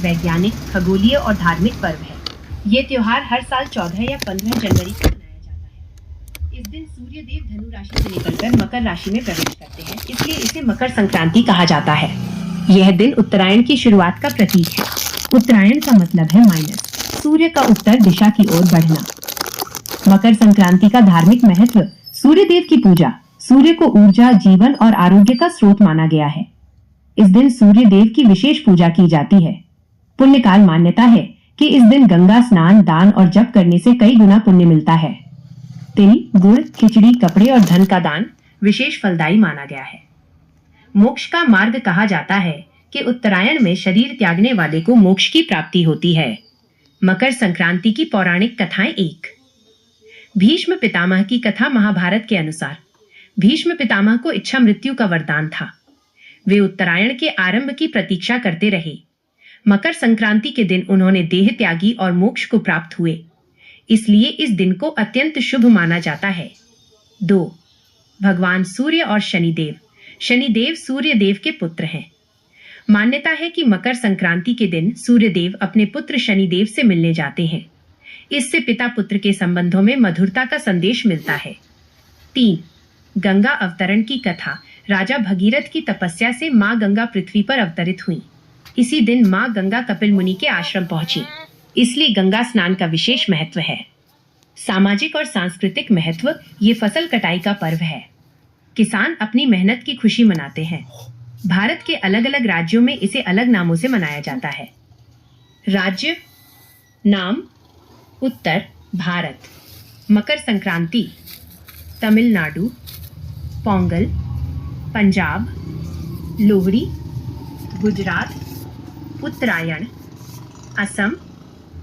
वैज्ञानिक, खगोलीय और धार्मिक पर्व है। ये त्योहार हर साल 14 या 15 जनवरी को मनाया जाता है। इस दिन सूर्य देव धनु राशि से निकलकर मकर राशि में प्रवेश करते हैं, इसलिए इसे मकर संक्रांति कहा जाता है। यह दिन उत्तरायण की शुरुआत का प्रतीक है। उत्तरायण का मतलब है माइनस, सूर्य का उत्तर दिशा की ओर बढ़ना। मकर संक्रांति का धार्मिक महत्व। सूर्य देव की पूजा। सूर्य को ऊर्जा, जीवन और आरोग्य का स्रोत माना गया है। इस दिन सूर्य देव की विशेष पूजा की जाती है। पुण्यकाल मान्यता है कि इस दिन गंगा स्नान, दान और जप करने से कई गुना पुण्य मिलता है। तिल, गुड़, खिचड़ी, कपड़े और धन का दान विशेष फलदायी माना गया है। मोक्ष का मार्ग कहा जाता है कि उत्तरायण में शरीर त्यागने वाले को मोक्ष की प्राप्ति होती है। मकर संक्रांति की पौराणिक कथाएं। 1। भीष्म पितामह की कथा। महाभारत के अनुसार भीष्म पितामह को इच्छा मृत्यु का वरदान था। वे उत्तरायण के आरंभ की प्रतीक्षा करते रहे। मकर संक्रांति के दिन उन्होंने देह त्यागी और मोक्ष को प्राप्त हुए, इसलिए इस दिन को अत्यंत शुभ माना जाता है। 2। भगवान सूर्य और शनिदेव। शनिदेव सूर्य देव के पुत्र हैं। मान्यता है कि मकर संक्रांति के दिन सूर्य देव अपने पुत्र शनिदेव से मिलने जाते हैं। इससे पिता पुत्र के संबंधों में मधुरता का संदेश मिलता है। 3। गंगा अवतरण की कथा। राजा भगीरथ की तपस्या से मां गंगा पृथ्वी पर अवतरित हुई। इसी दिन मां गंगा कपिल मुनि के आश्रम पहुंची, इसलिए गंगा स्नान का विशेष महत्व है। सामाजिक और सांस्कृतिक महत्व। ये फसल कटाई का पर्व है। किसान अपनी मेहनत की खुशी मनाते हैं। भारत के अलग अलग राज्यों में इसे अलग नामों से मनाया जाता है। राज्य नाम। उत्तर भारत मकर संक्रांति, तमिलनाडु, पोंगल, पंजाब, लोहड़ी, गुजरात, उत्तरायण, असम,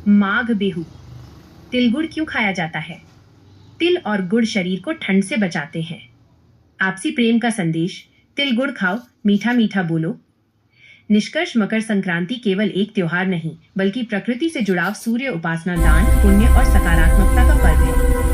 माघ बिहू। तिल गुड़ क्यों खाया जाता है? तिल और गुड़ शरीर को ठंड से बचाते हैं। आपसी प्रेम का संदेश। तिल गुड़ खाओ, मीठा मीठा बोलो। निष्कर्ष, मकर संक्रांति केवल एक त्योहार नहीं, बल्कि प्रकृति से जुड़ाव, सूर्य उपासना, दान, पुण्य और सकारात्मकता का पर्व है।